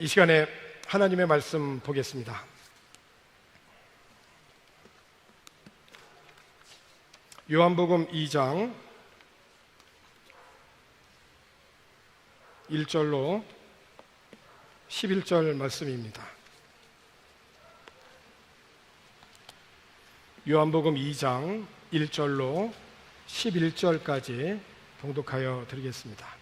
이 시간에 하나님의 말씀 보겠습니다. 요한복음 2장 1절로 11절 말씀입니다. 요한복음 2장 1절로 11절까지 봉독하여 드리겠습니다.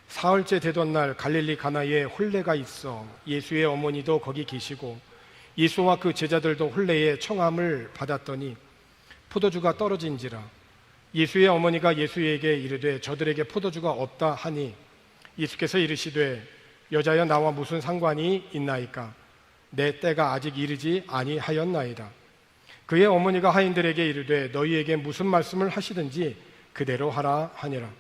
사흘째 되던 날 갈릴리 가나에 혼례가 있어 예수의 어머니도 거기 계시고 예수와 그 제자들도 혼례의 청함을 받았더니 포도주가 떨어진지라. 예수의 어머니가 예수에게 이르되 저들에게 포도주가 없다 하니 예수께서 이르시되 여자여 나와 무슨 상관이 있나이까? 내 때가 아직 이르지 아니하였나이다. 그의 어머니가 하인들에게 이르되 너희에게 무슨 말씀을 하시든지 그대로 하라 하니라.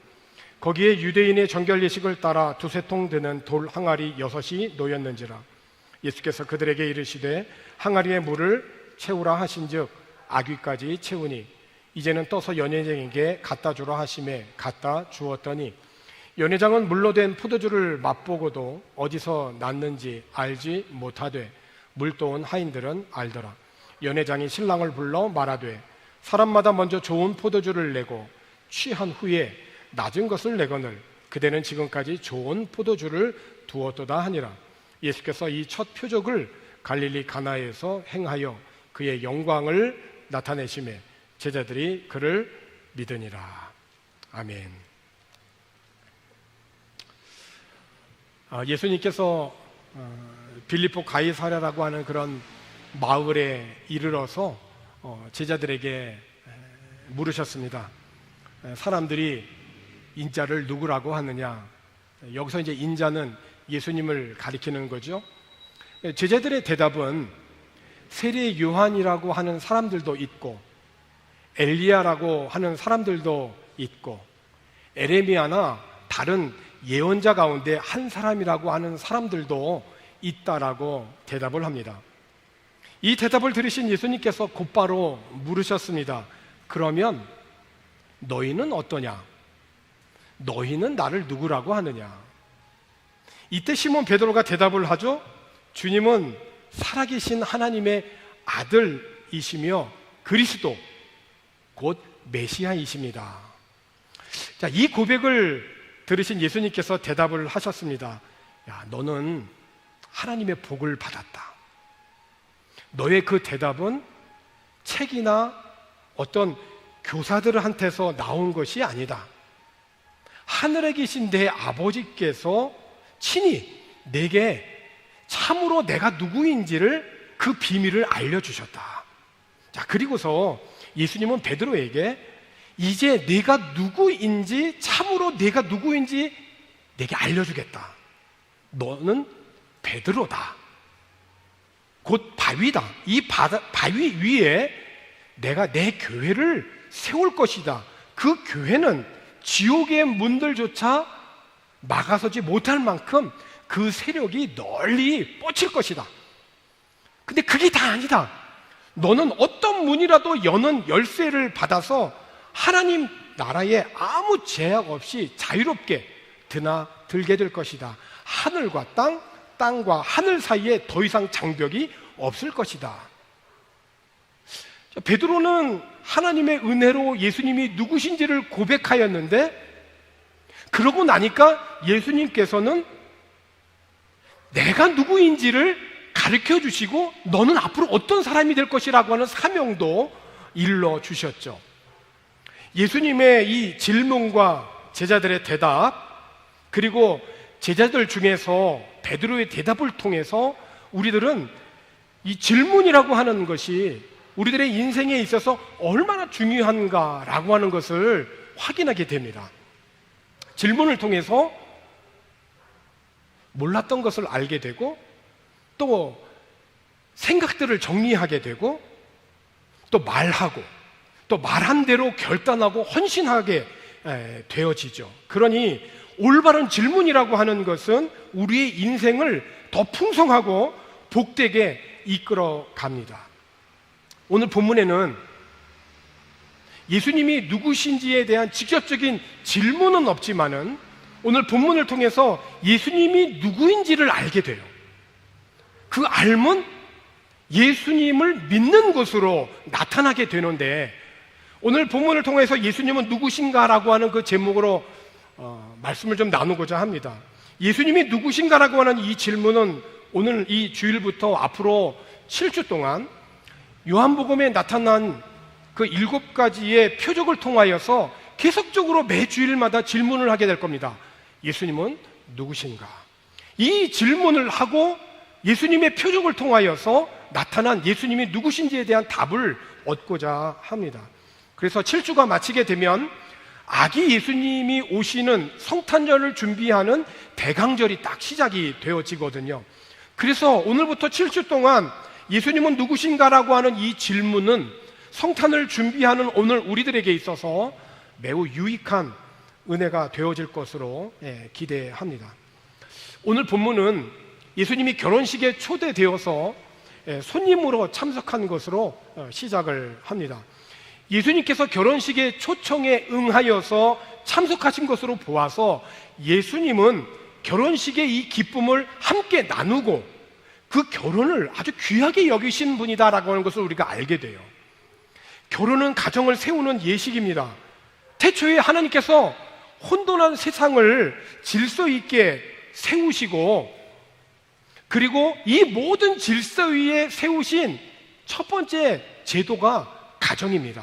거기에 유대인의 정결 예식을 따라 두세 통 드는 돌 항아리 6이 놓였는지라. 예수께서 그들에게 이르시되 항아리에 물을 채우라 하신즉 아귀까지 채우니 이제는 떠서 연회장에게 갖다 주라 하심에 갖다 주었더니 연회장은 물로 된 포도주를 맛보고도 어디서 났는지 알지 못하되 물도온 하인들은 알더라. 연회장이 신랑을 불러 말하되 사람마다 먼저 좋은 포도주를 내고 취한 후에 낮은 것을 내거늘 그대는 지금까지 좋은 포도주를 두었도다 하니라. 예수께서 이 첫 표적을 갈릴리 가나에서 행하여 그의 영광을 나타내심에 제자들이 그를 믿으니라. 아멘. 예수님께서 빌립보 가이사랴라고 하는 그런 마을에 이르러서 제자들에게 물으셨습니다. 사람들이 인자를 누구라고 하느냐? 여기서 이제 인자는 예수님을 가리키는 거죠. 제자들의 대답은 세례 요한이라고 하는 사람들도 있고 엘리야라고 하는 사람들도 있고 에레미야나 다른 예언자 가운데 한 사람이라고 하는 사람들도 있다라고 대답을 합니다. 이 대답을 들으신 예수님께서 곧바로 물으셨습니다. 그러면 너희는 어떠냐? 너희는 나를 누구라고 하느냐? 이때 시몬 베드로가 대답을 하죠. 주님은 살아계신 하나님의 아들이시며 그리스도 곧 메시아이십니다. 자, 이 고백을 들으신 예수님께서 대답을 하셨습니다. 야, 너는 하나님의 복을 받았다. 너의 그 대답은 책이나 어떤 교사들한테서 나온 것이 아니다. 하늘에 계신 내 아버지께서 친히 내게 참으로 내가 누구인지를 그 비밀을 알려주셨다. 자, 그리고서 예수님은 베드로에게 이제 네가 누구인지 참으로 내가 누구인지 내게 알려주겠다. 너는 베드로다. 곧 바위다. 이 바위 위에 내가 내 교회를 세울 것이다. 그 교회는 지옥의 문들조차 막아서지 못할 만큼 그 세력이 널리 뻗칠 것이다. 근데 그게 다 아니다. 너는 어떤 문이라도 여는 열쇠를 받아서 하나님 나라에 아무 제약 없이 자유롭게 드나들게 될 것이다. 하늘과 땅, 땅과 하늘 사이에 더 이상 장벽이 없을 것이다. 베드로는 하나님의 은혜로 예수님이 누구신지를 고백하였는데 그러고 나니까 예수님께서는 내가 누구인지를 가르쳐 주시고 너는 앞으로 어떤 사람이 될 것이라고 하는 사명도 일러 주셨죠. 예수님의 이 질문과 제자들의 대답, 그리고 제자들 중에서 베드로의 대답을 통해서 우리들은 이 질문이라고 하는 것이 우리들의 인생에 있어서 얼마나 중요한가라고 하는 것을 확인하게 됩니다. 질문을 통해서 몰랐던 것을 알게 되고 또 생각들을 정리하게 되고 또 말하고 또 말한 대로 결단하고 헌신하게 되어지죠. 그러니 올바른 질문이라고 하는 것은 우리의 인생을 더 풍성하고 복되게 이끌어 갑니다. 오늘 본문에는 예수님이 누구신지에 대한 직접적인 질문은 없지만은 오늘 본문을 통해서 예수님이 누구인지를 알게 돼요. 그 알면 예수님을 믿는 것으로 나타나게 되는데, 오늘 본문을 통해서 예수님은 누구신가라고 하는 그 제목으로 말씀을 좀 나누고자 합니다. 예수님이 누구신가라고 하는 이 질문은 오늘 이 주일부터 앞으로 7주 동안 요한복음에 나타난 그 7가지의 표적을 통하여서 계속적으로 매 주일마다 질문을 하게 될 겁니다. 예수님은 누구신가? 이 질문을 하고 예수님의 표적을 통하여서 나타난 예수님이 누구신지에 대한 답을 얻고자 합니다. 그래서 7주가 마치게 되면 아기 예수님이 오시는 성탄절을 준비하는 대강절이 딱 시작이 되어지거든요. 그래서 오늘부터 7주 동안 예수님은 누구신가라고 하는 이 질문은 성탄을 준비하는 오늘 우리들에게 있어서 매우 유익한 은혜가 되어질 것으로 기대합니다. 오늘 본문은 예수님이 결혼식에 초대되어서 손님으로 참석한 것으로 시작을 합니다. 예수님께서 결혼식의 초청에 응하여서 참석하신 것으로 보아서 예수님은 결혼식의 이 기쁨을 함께 나누고 그 결혼을 아주 귀하게 여기신 분이다라고 하는 것을 우리가 알게 돼요. 결혼은 가정을 세우는 예식입니다. 태초에 하나님께서 혼돈한 세상을 질서 있게 세우시고, 그리고 이 모든 질서 위에 세우신 첫 번째 제도가 가정입니다.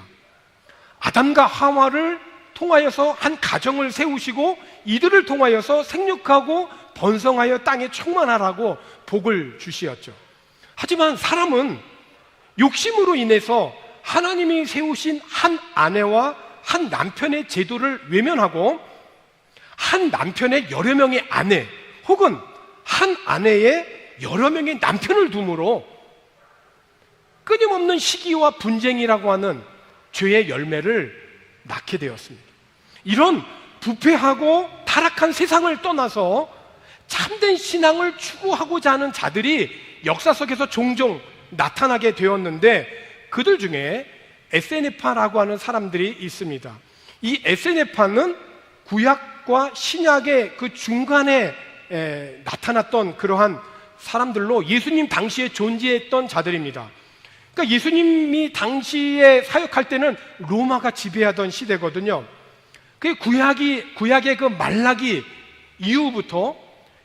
아담과 하와를 통하여서 한 가정을 세우시고 이들을 통하여서 생육하고 번성하여 땅에 충만하라고 복을 주시었죠. 하지만 사람은 욕심으로 인해서 하나님이 세우신 한 아내와 한 남편의 제도를 외면하고 한 남편의 여러 명의 아내 혹은 한 아내의 여러 명의 남편을 둠으로 끊임없는 시기와 분쟁이라고 하는 죄의 열매를 낳게 되었습니다. 이런 부패하고 타락한 세상을 떠나서 참된 신앙을 추구하고자 하는 자들이 역사 속에서 종종 나타나게 되었는데, 그들 중에 에세네파라고 하는 사람들이 있습니다. 이 에세네파는 구약과 신약의 그 중간에 나타났던 그러한 사람들로 예수님 당시에 존재했던 자들입니다. 그러니까 예수님이 당시에 사역할 때는 로마가 지배하던 시대거든요. 그 구약의 그 말라기 이후부터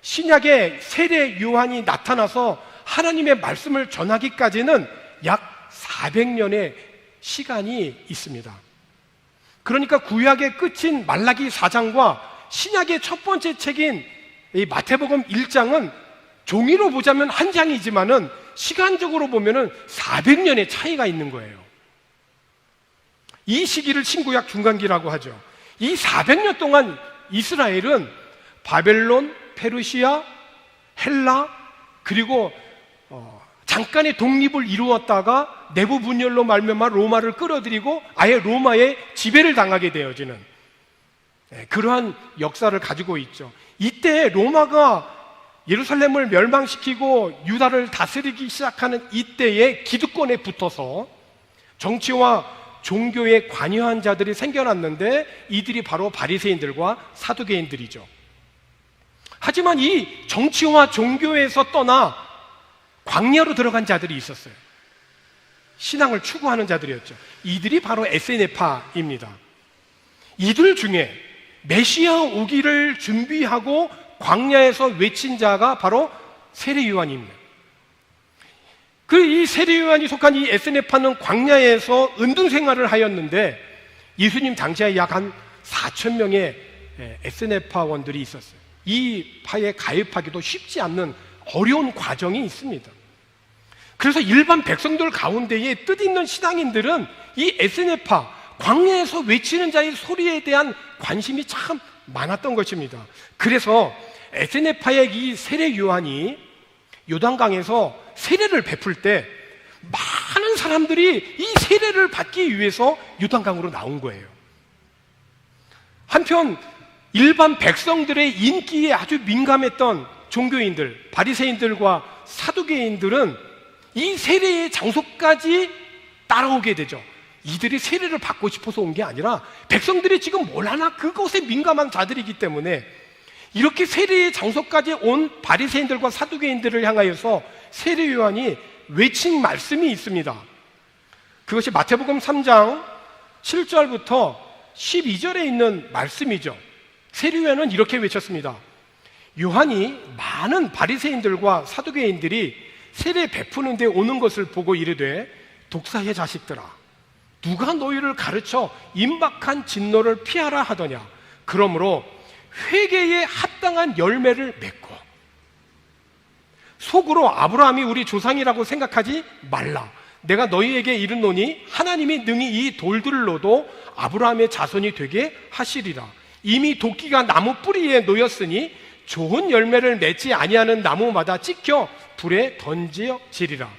신약의 세례 요한이 나타나서 하나님의 말씀을 전하기까지는 약 400년의 시간이 있습니다. 그러니까 구약의 끝인 말라기 4장과 신약의 첫 번째 책인 이 마태복음 1장은 종이로 보자면 한 장이지만은 시간적으로 보면은 400년의 차이가 있는 거예요. 이 시기를 신구약 중간기라고 하죠. 이 400년 동안 이스라엘은 바벨론, 페르시아, 헬라, 그리고 잠깐의 독립을 이루었다가 내부 분열로 말미암아 로마를 끌어들이고 아예 로마의 지배를 당하게 되어지는 그러한 역사를 가지고 있죠. 이때 로마가 예루살렘을 멸망시키고 유다를 다스리기 시작하는 이때에 기득권에 붙어서 정치와 종교에 관여한 자들이 생겨났는데, 이들이 바로 바리새인들과 사두개인들이죠. 하지만 이 정치와 종교에서 떠나 광야로 들어간 자들이 있었어요. 신앙을 추구하는 자들이었죠. 이들이 바로 에세네파입니다. 이들 중에 메시아 오기를 준비하고 광야에서 외친 자가 바로 세례 요한입니다. 이 세례 요한이 속한 이 에세네파는 광야에서 은둔 생활을 하였는데, 예수님 당시에 약 한 4천 명의 에세네파원들이 있었어요. 이 파에 가입하기도 쉽지 않는 어려운 과정이 있습니다. 그래서 일반 백성들 가운데에 뜻있는 신앙인들은 이 에세네파, 광야에서 외치는 자의 소리에 대한 관심이 참 많았던 것입니다. 그래서 에세네파의 이 세례 요한이 요단강에서 세례를 베풀 때 많은 사람들이 이 세례를 받기 위해서 요단강으로 나온 거예요. 한편 일반 백성들의 인기에 아주 민감했던 종교인들, 바리새인들과 사두개인들은 이 세례의 장소까지 따라오게 되죠. 이들이 세례를 받고 싶어서 온 게 아니라 백성들이 지금 뭘 하나 그것에 민감한 자들이기 때문에 이렇게 세례의 장소까지 온 바리새인들과 사두개인들을 향하여서 세례 요한이 외친 말씀이 있습니다. 그것이 마태복음 3장 7절부터 12절에 있는 말씀이죠. 세례 요한은 이렇게 외쳤습니다. 요한이 많은 바리새인들과 사두개인들이 세례 베푸는 데 오는 것을 보고 이르되, 독사의 자식들아, 누가 너희를 가르쳐 임박한 진노를 피하라 하더냐. 그러므로 회개에 합당한 열매를 맺고 속으로 아브라함이 우리 조상이라고 생각하지 말라. 내가 너희에게 이르노니 하나님이 능히 이 돌들로도 아브라함의 자손이 되게 하시리라. 이미 도끼가 나무 뿌리에 놓였으니 좋은 열매를 맺지 아니하는 나무마다 찍혀 불에 던져지리라.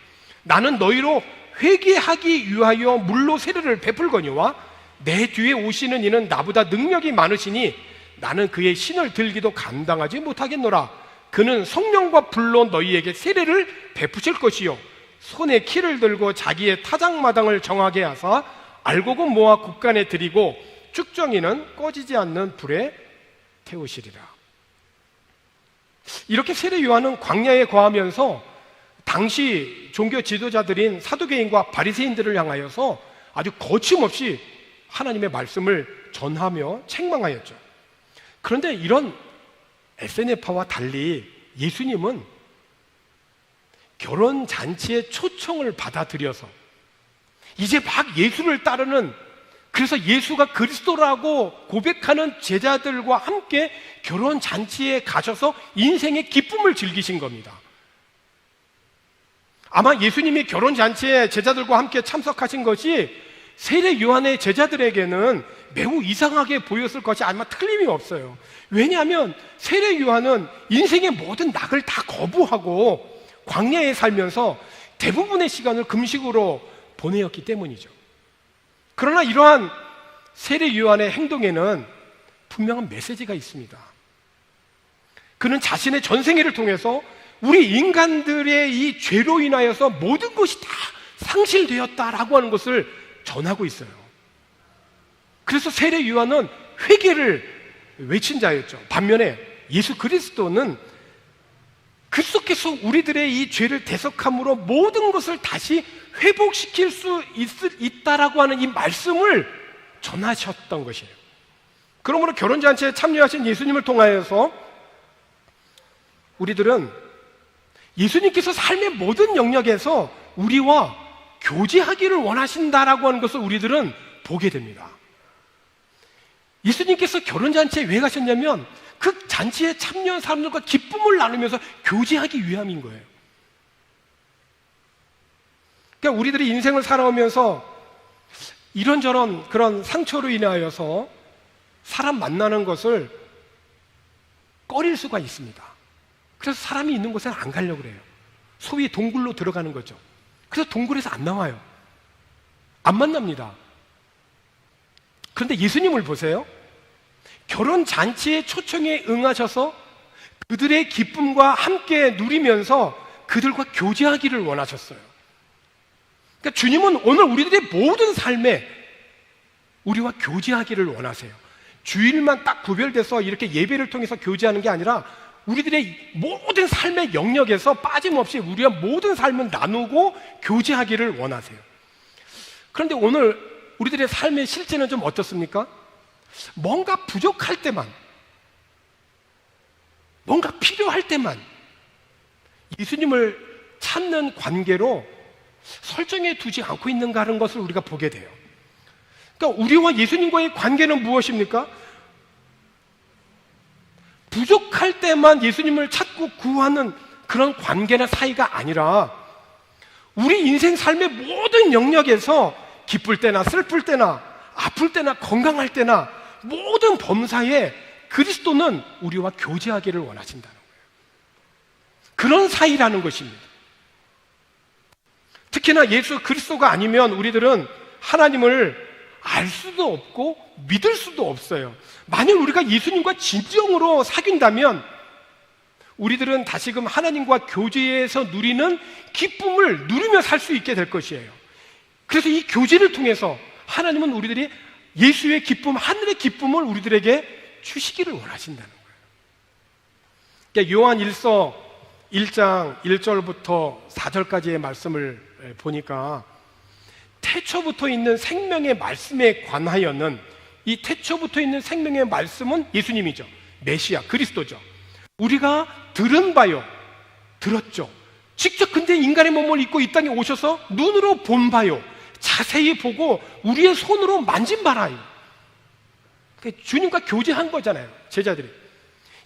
나는 너희로 회개하기 위하여 물로 세례를 베풀거니와 내 뒤에 오시는 이는 나보다 능력이 많으시니 나는 그의 신을 들기도 감당하지 못하겠노라. 그는 성령과 불로 너희에게 세례를 베푸실 것이요 손에 키를 들고 자기의 타작마당을 정하게 하사 알곡은 모아 국간에 들이고 쭉정이는 꺼지지 않는 불에 태우시리라. 이렇게 세례 요한은 광야에 거하면서 당시 종교 지도자들인 사두개인과 바리새인들을 향하여서 아주 거침없이 하나님의 말씀을 전하며 책망하였죠. 그런데 이런 에세네파와 달리 예수님은 결혼 잔치의 초청을 받아들여서 이제 막 예수를 따르는, 그래서 예수가 그리스도라고 고백하는 제자들과 함께 결혼 잔치에 가셔서 인생의 기쁨을 즐기신 겁니다. 아마 예수님이 결혼 잔치에 제자들과 함께 참석하신 것이 세례 요한의 제자들에게는 매우 이상하게 보였을 것이 아마 틀림이 없어요. 왜냐하면 세례 요한은 인생의 모든 낙을 다 거부하고 광야에 살면서 대부분의 시간을 금식으로 보내었기 때문이죠. 그러나 이러한 세례 요한의 행동에는 분명한 메시지가 있습니다. 그는 자신의 전생애를 통해서 우리 인간들의 이 죄로 인하여서 모든 것이 다 상실되었다라고 하는 것을 전하고 있어요. 그래서 세례 요한은 회개를 외친 자였죠. 반면에 예수 그리스도는 그리스도께서 우리들의 이 죄를 대속함으로 모든 것을 다시 회복시킬 수 있다라고 하는 이 말씀을 전하셨던 것이에요. 그러므로 결혼잔치에 참여하신 예수님을 통하여서 우리들은 예수님께서 삶의 모든 영역에서 우리와 교제하기를 원하신다라고 하는 것을 우리들은 보게 됩니다. 예수님께서 결혼잔치에 왜 가셨냐면 그 잔치에 참여한 사람들과 기쁨을 나누면서 교제하기 위함인 거예요. 그러니까 우리들이 인생을 살아오면서 이런저런 그런 상처로 인하여서 사람 만나는 것을 꺼릴 수가 있습니다. 그래서 사람이 있는 곳에 안 가려고 그래요. 소위 동굴로 들어가는 거죠. 그래서 동굴에서 안 나와요. 안 만납니다. 그런데 예수님을 보세요. 결혼 잔치의 초청에 응하셔서 그들의 기쁨과 함께 누리면서 그들과 교제하기를 원하셨어요. 그러니까 주님은 오늘 우리들의 모든 삶에 우리와 교제하기를 원하세요. 주일만 딱 구별돼서 이렇게 예배를 통해서 교제하는 게 아니라 우리들의 모든 삶의 영역에서 빠짐없이 우리와 모든 삶을 나누고 교제하기를 원하세요. 그런데 오늘 우리들의 삶의 실제는 좀 어떻습니까? 뭔가 부족할 때만, 뭔가 필요할 때만 예수님을 찾는 관계로 설정해 두지 않고 있는가 하는 것을 우리가 보게 돼요. 그러니까 우리와 예수님과의 관계는 무엇입니까? 부족할 때만 예수님을 찾고 구하는 그런 관계나 사이가 아니라 우리 인생 삶의 모든 영역에서 기쁠 때나 슬플 때나 아플 때나 건강할 때나 모든 범사에 그리스도는 우리와 교제하기를 원하신다는 거예요. 그런 사이라는 것입니다. 특히나 예수 그리스도가 아니면 우리들은 하나님을 알 수도 없고 믿을 수도 없어요. 만약 우리가 예수님과 진정으로 사귄다면 우리들은 다시금 하나님과 교제에서 누리는 기쁨을 누리며 살 수 있게 될 것이에요. 그래서 이 교제를 통해서 하나님은 우리들이 예수의 기쁨, 하늘의 기쁨을 우리들에게 주시기를 원하신다는 거예요. 그러니까 요한 1서 1장 1절부터 4절까지의 말씀을 보니까 태초부터 있는 생명의 말씀에 관하여는, 이 태초부터 있는 생명의 말씀은 예수님이죠. 메시아, 그리스도죠. 우리가 들은 바요, 들었죠. 직접 근데 인간의 몸을 입고 이 땅에 오셔서 눈으로 본 바요, 자세히 보고 우리의 손으로 만진 바라요. 주님과 교제한 거잖아요, 제자들이.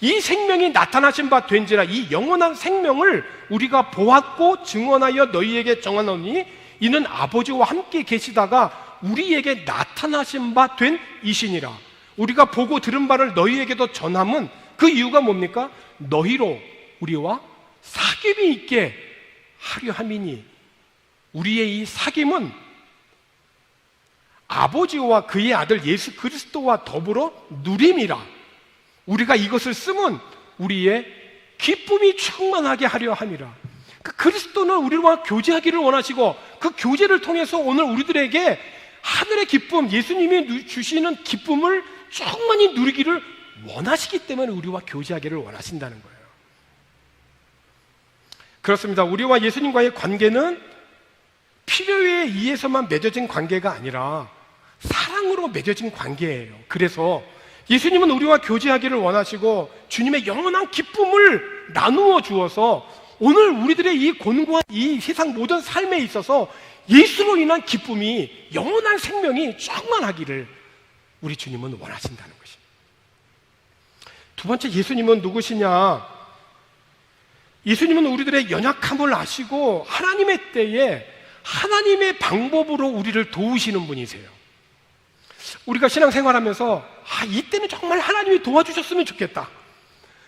이 생명이 나타나신 바 된지라, 이 영원한 생명을 우리가 보았고 증언하여 너희에게 정하노니 이는 아버지와 함께 계시다가 우리에게 나타나신 바 된 이시니라. 우리가 보고 들은 바를 너희에게도 전함은 그 이유가 뭡니까? 너희로 우리와 사귐이 있게 하려 함이니, 우리의 이 사귐은 아버지와 그의 아들 예수 그리스도와 더불어 누림이라. 우리가 이것을 쓰면 우리의 기쁨이 충만하게 하려 함이라. 그리스도는 우리와 교제하기를 원하시고, 그 교제를 통해서 오늘 우리들에게 하늘의 기쁨, 예수님이 주시는 기쁨을 충만히 누리기를 원하시기 때문에 우리와 교제하기를 원하신다는 거예요. 그렇습니다. 우리와 예수님과의 관계는 필요에 의해서만 맺어진 관계가 아니라 사랑으로 맺어진 관계예요. 그래서 예수님은 우리와 교제하기를 원하시고 주님의 영원한 기쁨을 나누어 주어서 오늘 우리들의 이 곤고한 이 세상 모든 삶에 있어서 예수로 인한 기쁨이, 영원한 생명이 충만하기를 우리 주님은 원하신다는 것입니다. 두 번째, 예수님은 누구시냐? 예수님은 우리들의 연약함을 아시고 하나님의 때에 하나님의 방법으로 우리를 도우시는 분이세요. 우리가 신앙생활하면서 이때는 정말 하나님이 도와주셨으면 좋겠다,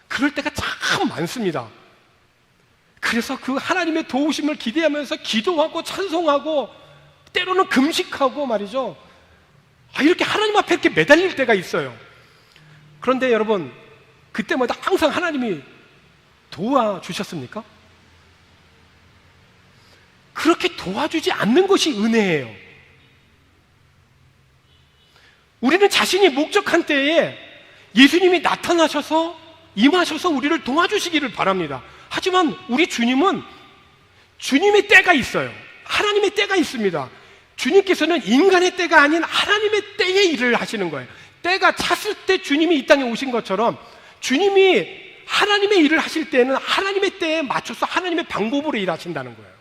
그럴 때가 참 많습니다. 그래서 그 하나님의 도우심을 기대하면서 기도하고 찬송하고 때로는 금식하고 말이죠, 이렇게 하나님 앞에 이렇게 매달릴 때가 있어요. 그런데 여러분, 그때마다 항상 하나님이 도와주셨습니까? 그렇게 도와주지 않는 것이 은혜예요. 우리는 자신이 목적한 때에 예수님이 나타나셔서 임하셔서 우리를 도와주시기를 바랍니다. 하지만 우리 주님은 주님의 때가 있어요. 하나님의 때가 있습니다. 주님께서는 인간의 때가 아닌 하나님의 때에 일을 하시는 거예요. 때가 찼을 때 주님이 이 땅에 오신 것처럼 주님이 하나님의 일을 하실 때는 하나님의 때에 맞춰서 하나님의 방법으로 일하신다는 거예요.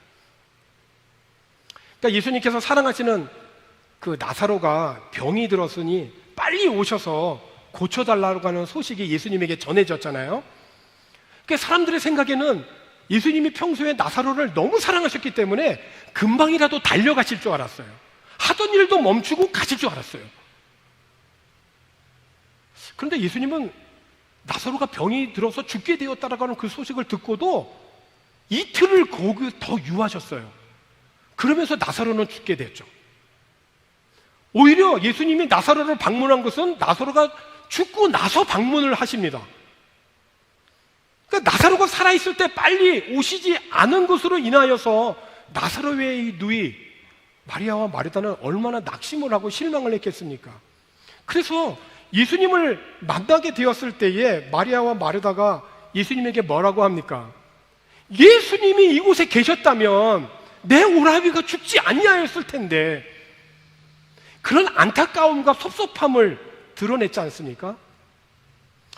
그러니까 예수님께서 사랑하시는 그 나사로가 병이 들었으니 빨리 오셔서 고쳐달라고 하는 소식이 예수님에게 전해졌잖아요. 그러니까 사람들의 생각에는 예수님이 평소에 나사로를 너무 사랑하셨기 때문에 금방이라도 달려가실 줄 알았어요. 하던 일도 멈추고 가실 줄 알았어요. 그런데 예수님은 나사로가 병이 들어서 죽게 되었다라고 하는 그 소식을 듣고도 이틀을 거기 더 유하셨어요. 그러면서 나사로는 죽게 됐죠. 오히려 예수님이 나사로를 방문한 것은 나사로가 죽고 나서 방문을 하십니다. 그러니까 나사로가 살아있을 때 빨리 오시지 않은 것으로 인하여서 나사로의 누이 마리아와 마르다는 얼마나 낙심을 하고 실망을 했겠습니까? 그래서 예수님을 만나게 되었을 때에 마리아와 마르다가 예수님에게 뭐라고 합니까? 예수님이 이곳에 계셨다면 내 오라비가 죽지 아니하였을 텐데, 그런 안타까움과 섭섭함을 드러냈지 않습니까?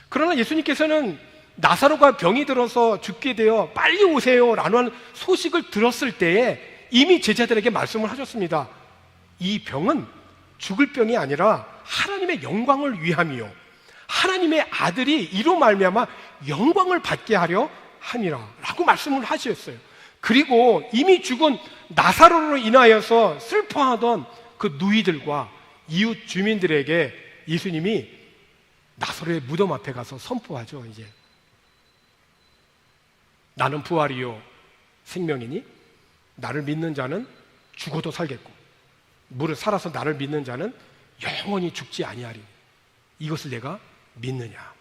그러나 예수님께서는 나사로가 병이 들어서 죽게 되어 빨리 오세요라는 소식을 들었을 때에 이미 제자들에게 말씀을 하셨습니다. 이 병은 죽을 병이 아니라 하나님의 영광을 위함이요, 하나님의 아들이 이로 말미암아 영광을 받게 하려 함이라 라고 말씀을 하셨어요. 그리고 이미 죽은 나사로로 인하여서 슬퍼하던 그 누이들과 이웃 주민들에게 예수님이 나사로의 무덤 앞에 가서 선포하죠. 이제 나는 부활이요 생명이니 나를 믿는 자는 죽어도 살겠고 무릇 살아서 나를 믿는 자는 영원히 죽지 아니하리니 이것을 내가 믿느냐.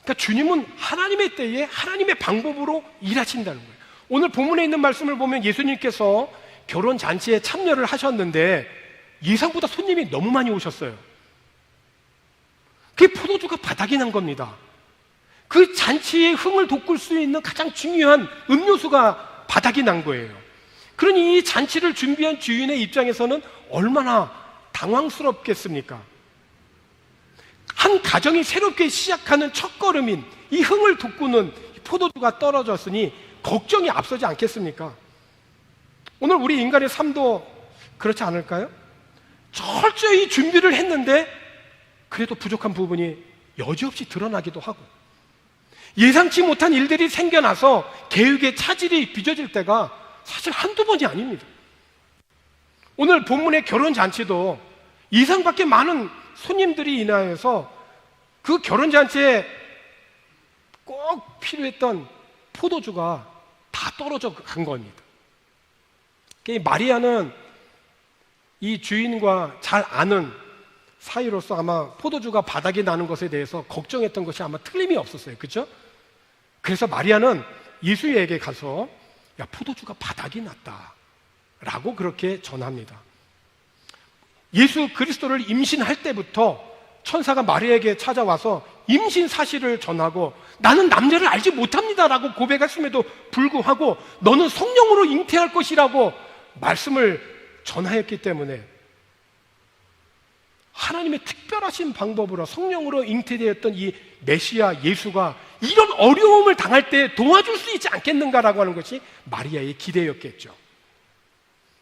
그러니까 주님은 하나님의 때에 하나님의 방법으로 일하신다는 거예요. 오늘 본문에 있는 말씀을 보면 예수님께서 결혼 잔치에 참여를 하셨는데 예상보다 손님이 너무 많이 오셨어요. 그게 포도주가 바닥이 난 겁니다. 그 잔치의 흥을 돋굴 수 있는 가장 중요한 음료수가 바닥이 난 거예요. 그러니 이 잔치를 준비한 주인의 입장에서는 얼마나 당황스럽겠습니까? 한 가정이 새롭게 시작하는 첫걸음인 이 흥을 돋구는 포도주가 떨어졌으니 걱정이 앞서지 않겠습니까? 오늘 우리 인간의 삶도 그렇지 않을까요? 철저히 준비를 했는데 그래도 부족한 부분이 여지없이 드러나기도 하고, 예상치 못한 일들이 생겨나서 계획의 차질이 빚어질 때가 사실 한두 번이 아닙니다. 오늘 본문의 결혼잔치도 예상 밖에 많은 손님들이 인하여서 그 결혼잔치에 꼭 필요했던 포도주가 다 떨어져 간 겁니다. 마리아는 이 주인과 잘 아는 사이로서 아마 포도주가 바닥이 나는 것에 대해서 걱정했던 것이 아마 틀림이 없었어요. 그렇죠? 그래서 마리아는 예수에게 가서 야, 포도주가 바닥이 났다 라고 그렇게 전합니다. 예수 그리스도를 임신할 때부터 천사가 마리아에게 찾아와서 임신 사실을 전하고 나는 남자를 알지 못합니다 라고 고백했음에도 불구하고 너는 성령으로 잉태할 것이라고 말씀을 전하였기 때문에 하나님의 특별하신 방법으로 성령으로 잉태되었던 이 메시아 예수가 이런 어려움을 당할 때 도와줄 수 있지 않겠는가라고 하는 것이 마리아의 기대였겠죠.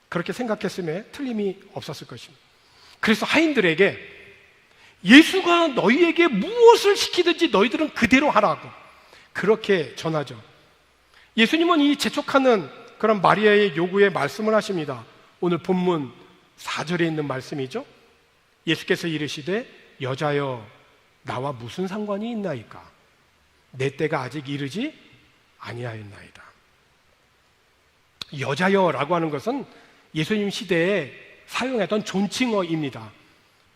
그렇게 생각했음에 틀림이 없었을 것입니다. 그래서 하인들에게 예수가 너희에게 무엇을 시키든지 너희들은 그대로 하라고 그렇게 전하죠. 예수님은 이 재촉하는 그런 마리아의 요구에 말씀을 하십니다. 오늘 본문 4절에 있는 말씀이죠. 예수께서 이르시되 여자여 나와 무슨 상관이 있나이까? 내 때가 아직 이르지 아니하였나이다. 여자여라고 하는 것은 예수님 시대에 사용했던 존칭어입니다.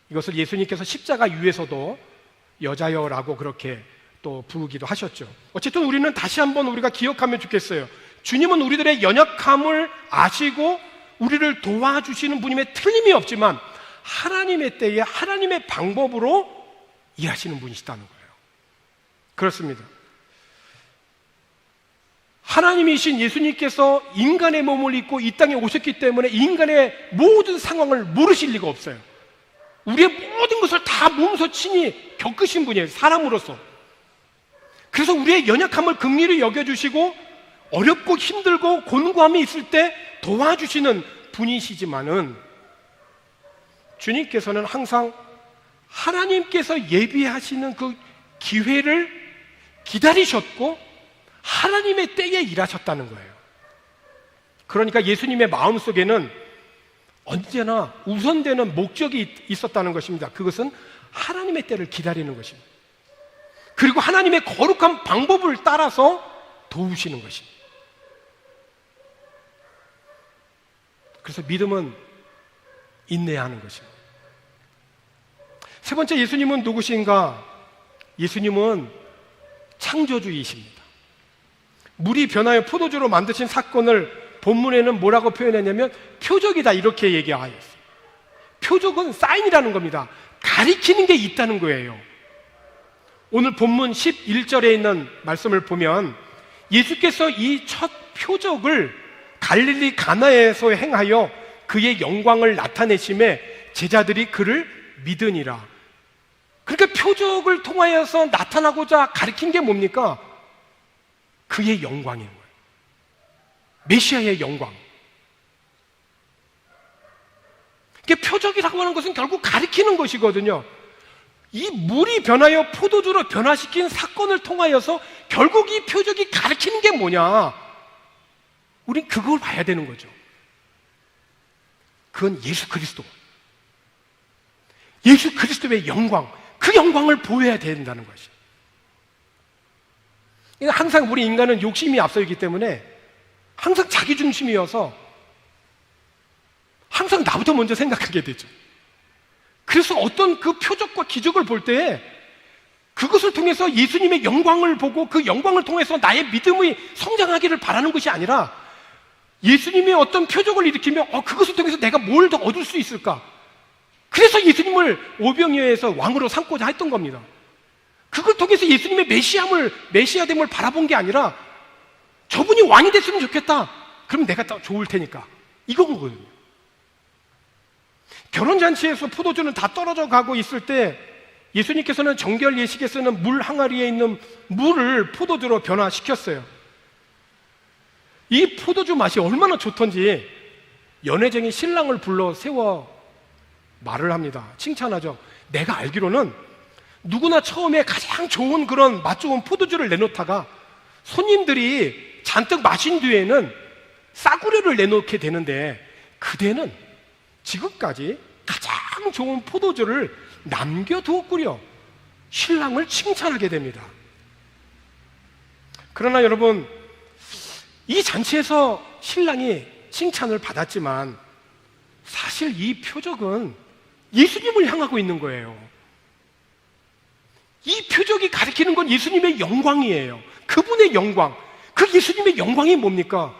이것을 예수님께서 십자가 위에서도 여자여라고 그렇게 또 부르기도 하셨죠. 어쨌든 우리는 다시 한번 우리가 기억하면 좋겠어요. 주님은 우리들의 연약함을 아시고 우리를 도와주시는 분임에 틀림이 없지만 하나님의 때에 하나님의 방법으로 일하시는 분이시다는 거예요. 그렇습니다. 하나님이신 예수님께서 인간의 몸을 입고 이 땅에 오셨기 때문에 인간의 모든 상황을 모르실 리가 없어요. 우리의 모든 것을 다 몸소 친히 겪으신 분이에요. 사람으로서. 그래서 우리의 연약함을 긍휼히 여겨주시고 어렵고 힘들고 곤고함이 있을 때 도와주시는 분이시지만은 주님께서는 항상 하나님께서 예비하시는 그 기회를 기다리셨고 하나님의 때에 일하셨다는 거예요. 그러니까 예수님의 마음속에는 언제나 우선되는 목적이 있었다는 것입니다. 그것은 하나님의 때를 기다리는 것입니다. 그리고 하나님의 거룩한 방법을 따라서 도우시는 것입니다. 그래서 믿음은 인내하는 것입니다. 세 번째, 예수님은 누구신가? 예수님은 창조주이십니다. 물이 변하여 포도주로 만드신 사건을 본문에는 뭐라고 표현했냐면 표적이다 이렇게 얘기하였어요. 표적은 사인이라는 겁니다. 가리키는 게 있다는 거예요. 오늘 본문 11절에 있는 말씀을 보면 예수께서 이 첫 표적을 갈릴리 가나에서 행하여 그의 영광을 나타내심에 제자들이 그를 믿으니라. 그러니까 표적을 통하여서 나타나고자 가리킨 게 뭡니까? 그의 영광인 거예요. 메시아의 영광. 표적이라고 하는 것은 결국 가리키는 것이거든요. 이 물이 변하여 포도주로 변화시킨 사건을 통하여서 결국 이 표적이 가리키는 게 뭐냐? 우린 그걸 봐야 되는 거죠. 그건 예수 그리스도. 예수 그리스도의 영광, 그 영광을 보여야 된다는 것이죠. 항상 우리 인간은 욕심이 앞서있기 때문에 항상 자기중심이어서 항상 나부터 먼저 생각하게 되죠. 그래서 어떤 그 표적과 기적을 볼 때 그것을 통해서 예수님의 영광을 보고 그 영광을 통해서 나의 믿음이 성장하기를 바라는 것이 아니라 예수님의 어떤 표적을 일으키며 그것을 통해서 내가 뭘 더 얻을 수 있을까? 그래서 예수님을 오병이어에서 왕으로 삼고자 했던 겁니다. 그걸 통해서 예수님의 메시아됨을 바라본 게 아니라 저분이 왕이 됐으면 좋겠다. 그럼 내가 더 좋을 테니까. 이건 거거든요. 결혼잔치에서 포도주는 다 떨어져 가고 있을 때 예수님께서는 정결 예식에 쓰는 물 항아리에 있는 물을 포도주로 변화시켰어요. 이 포도주 맛이 얼마나 좋던지 연애쟁이 신랑을 불러 세워 말을 합니다. 칭찬하죠. 내가 알기로는 누구나 처음에 가장 좋은 그런 맛 좋은 포도주를 내놓다가 손님들이 잔뜩 마신 뒤에는 싸구려를 내놓게 되는데, 그대는 지금까지 가장 좋은 포도주를 남겨두었구려 신랑을 칭찬하게 됩니다. 그러나 여러분, 이 잔치에서 신랑이 칭찬을 받았지만 사실 이 표적은 예수님을 향하고 있는 거예요. 이 표적이 가리키는 건 예수님의 영광이에요. 그분의 영광. 그 예수님의 영광이 뭡니까?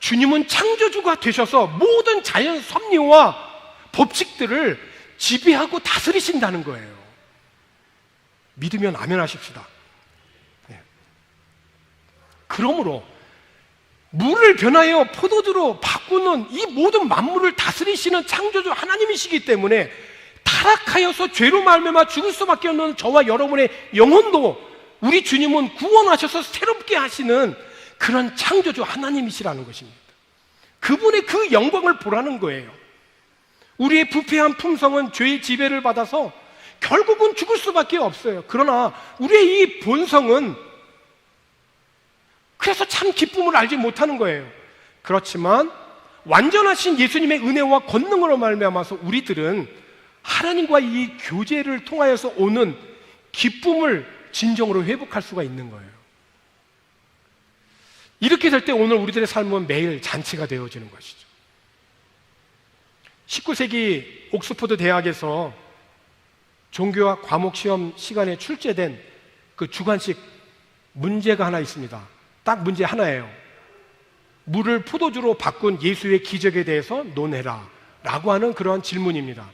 주님은 창조주가 되셔서 모든 자연 섭리와 법칙들을 지배하고 다스리신다는 거예요. 믿으면 아멘 하십시다. 네. 그러므로 물을 변하여 포도주로 바꾸는 이 모든 만물을 다스리시는 창조주 하나님이시기 때문에 타락하여서 죄로 말미암아 죽을 수밖에 없는 저와 여러분의 영혼도 우리 주님은 구원하셔서 새롭게 하시는 그런 창조주 하나님이시라는 것입니다. 그분의 그 영광을 보라는 거예요. 우리의 부패한 품성은 죄의 지배를 받아서 결국은 죽을 수밖에 없어요. 그러나 우리의 이 본성은 그래서 참 기쁨을 알지 못하는 거예요. 그렇지만 완전하신 예수님의 은혜와 권능으로 말미암아서 우리들은 하나님과 이 교제를 통하여서 오는 기쁨을 진정으로 회복할 수가 있는 거예요. 이렇게 될 때 오늘 우리들의 삶은 매일 잔치가 되어지는 것이죠. 19세기 옥스퍼드 대학에서 종교학 과목 시험 시간에 출제된 그 주관식 문제가 하나 있습니다. 딱 문제 하나예요. 물을 포도주로 바꾼 예수의 기적에 대해서 논해라 라고 하는 그런 질문입니다.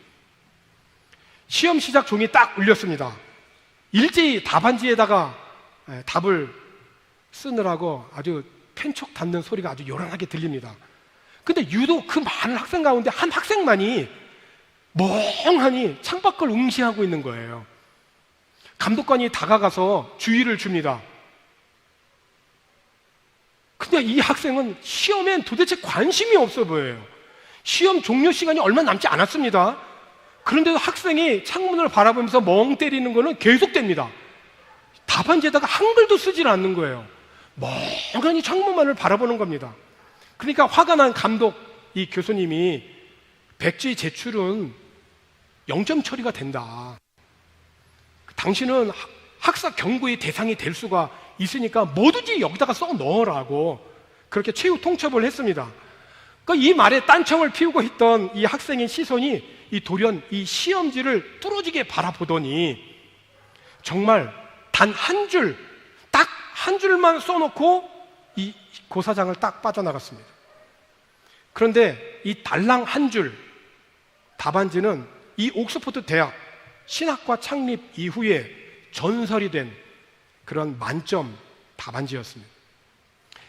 시험 시작 종이 딱 울렸습니다. 일제히 답안지에다가 답을 쓰느라고 아주 펜촉 닿는 소리가 아주 요란하게 들립니다. 근데 유독 그 많은 학생 가운데 한 학생만이 멍하니 창밖을 응시하고 있는 거예요. 감독관이 다가가서 주의를 줍니다. 근데 이 학생은 시험엔 도대체 관심이 없어 보여요. 시험 종료 시간이 얼마 남지 않았습니다. 그런데도 학생이 창문을 바라보면서 멍 때리는 거는 계속됩니다. 답안지에다가 한글도 쓰질 않는 거예요. 멍하니 창문만을 바라보는 겁니다. 그러니까 화가 난 감독, 이 교수님이 백지 제출은 0점 처리가 된다. 당신은 학사 경고의 대상이 될 수가 있으니까 뭐든지 여기다가 써 넣으라고 그렇게 최후 통첩을 했습니다. 그러니까 이 말에 딴청을 피우고 있던 이 학생의 시선이 이 돌연 이 시험지를 뚫어지게 바라보더니 정말 단 한 줄, 딱 한 줄만 써놓고 이 고사장을 딱 빠져나갔습니다. 그런데 이 달랑 한 줄 답안지는 이 옥스퍼드 대학 신학과 창립 이후에 전설이 된 그런 만점 답안지였습니다.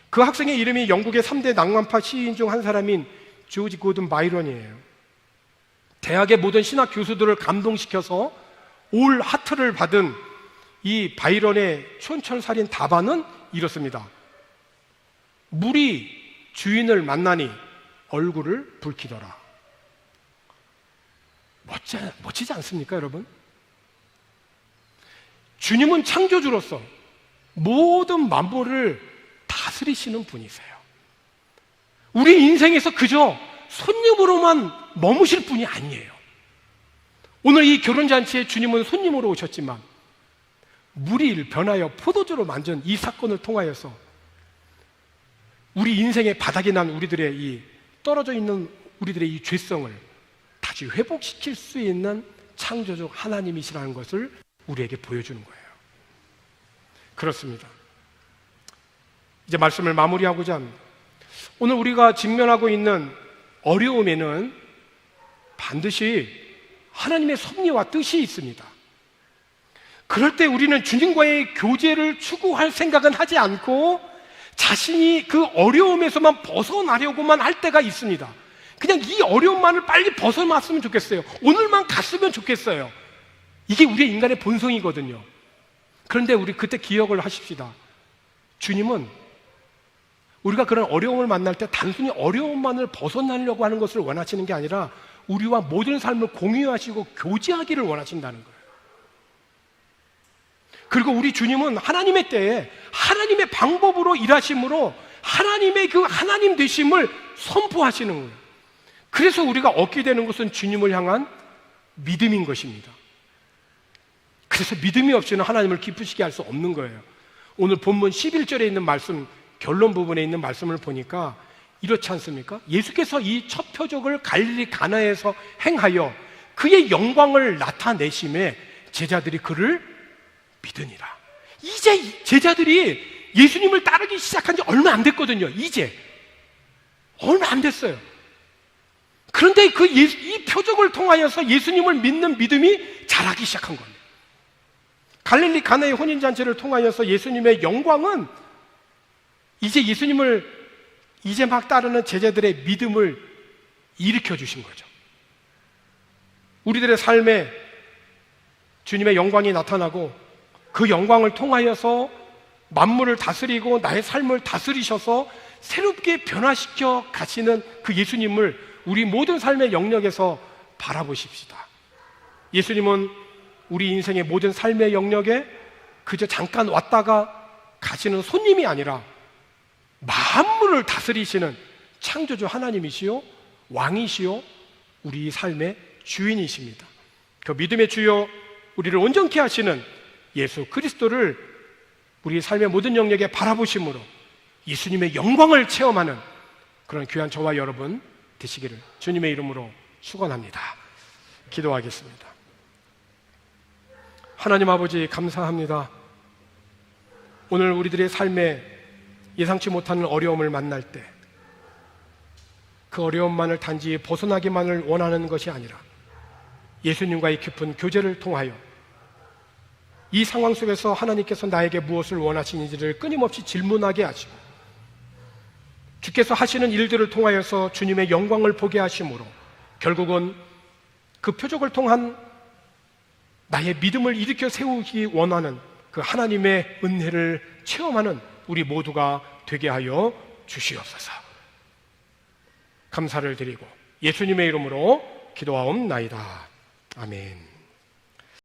그 학생의 이름이 영국의 3대 낭만파 시인 중 한 사람인 조지 고든 바이런이에요. 대학의 모든 신학 교수들을 감동시켜서 올 하트를 받은 이 바이런의 촌철살인 답안은 이렇습니다. 물이 주인을 만나니 얼굴을 붉히더라. 멋지지 않습니까, 여러분? 주님은 창조주로서 모든 만물을 다스리시는 분이세요. 우리 인생에서 그저 손님으로만 머무실 분이 아니에요. 오늘 이 결혼잔치에 주님은 손님으로 오셨지만 물이 변하여 포도주로 만든 이 사건을 통하여서 우리 인생의 바닥에 난 우리들의 이 떨어져 있는 우리들의 이 죄성을 다시 회복시킬 수 있는 창조주 하나님이시라는 것을 우리에게 보여주는 거예요. 그렇습니다. 이제 말씀을 마무리하고자 합니다. 오늘 우리가 직면하고 있는 어려움에는 반드시 하나님의 섭리와 뜻이 있습니다. 그럴 때 우리는 주님과의 교제를 추구할 생각은 하지 않고 자신이 그 어려움에서만 벗어나려고만 할 때가 있습니다. 그냥 이 어려움만을 빨리 벗어났으면 좋겠어요. 오늘만 갔으면 좋겠어요. 이게 우리의 인간의 본성이거든요. 그런데 우리 그때 기억을 하십시다. 주님은 우리가 그런 어려움을 만날 때 단순히 어려움만을 벗어나려고 하는 것을 원하시는 게 아니라 우리와 모든 삶을 공유하시고 교제하기를 원하신다는 거예요. 그리고 우리 주님은 하나님의 때에 하나님의 방법으로 일하심으로 하나님의 그 하나님 되심을 선포하시는 거예요. 그래서 우리가 얻게 되는 것은 주님을 향한 믿음인 것입니다. 그래서 믿음이 없이는 하나님을 기쁘시게 할 수 없는 거예요. 오늘 본문 11절에 있는 말씀, 결론 부분에 있는 말씀을 보니까 이렇지 않습니까? 예수께서 이 첫 표적을 갈릴리 가나에서 행하여 그의 영광을 나타내심에 제자들이 그를 믿으니라. 이제 제자들이 예수님을 따르기 시작한 지 얼마 안 됐거든요. 이제 얼마 안 됐어요. 그런데 이 표적을 통하여서 예수님을 믿는 믿음이 자라기 시작한 겁니다. 갈릴리 가나의 혼인잔치를 통하여서 예수님의 영광은 이제 예수님을 이제 막 따르는 제자들의 믿음을 일으켜 주신 거죠. 우리들의 삶에 주님의 영광이 나타나고 그 영광을 통하여서 만물을 다스리고 나의 삶을 다스리셔서 새롭게 변화시켜 가시는 그 예수님을 우리 모든 삶의 영역에서 바라보십시다. 예수님은 우리 인생의 모든 삶의 영역에 그저 잠깐 왔다가 가시는 손님이 아니라 만물을 다스리시는 창조주 하나님이시요 왕이시요 우리 삶의 주인이십니다. 그 믿음의 주요 우리를 온전케 하시는 예수 그리스도를 우리 삶의 모든 영역에 바라보심으로 예수님의 영광을 체험하는 그런 귀한 저와 여러분 되시기를 주님의 이름으로 축원합니다. 기도하겠습니다. 하나님 아버지 감사합니다. 오늘 우리들의 삶에 예상치 못하는 어려움을 만날 때 그 어려움만을 단지 벗어나기만을 원하는 것이 아니라 예수님과의 깊은 교제를 통하여 이 상황 속에서 하나님께서 나에게 무엇을 원하시는지를 끊임없이 질문하게 하시고 주께서 하시는 일들을 통하여서 주님의 영광을 보게 하심으로 결국은 그 표적을 통한 나의 믿음을 일으켜 세우기 원하는 그 하나님의 은혜를 체험하는 우리 모두가 되게 하여 주시옵소서. 감사를 드리고 예수님의 이름으로 기도하옵나이다. 아멘.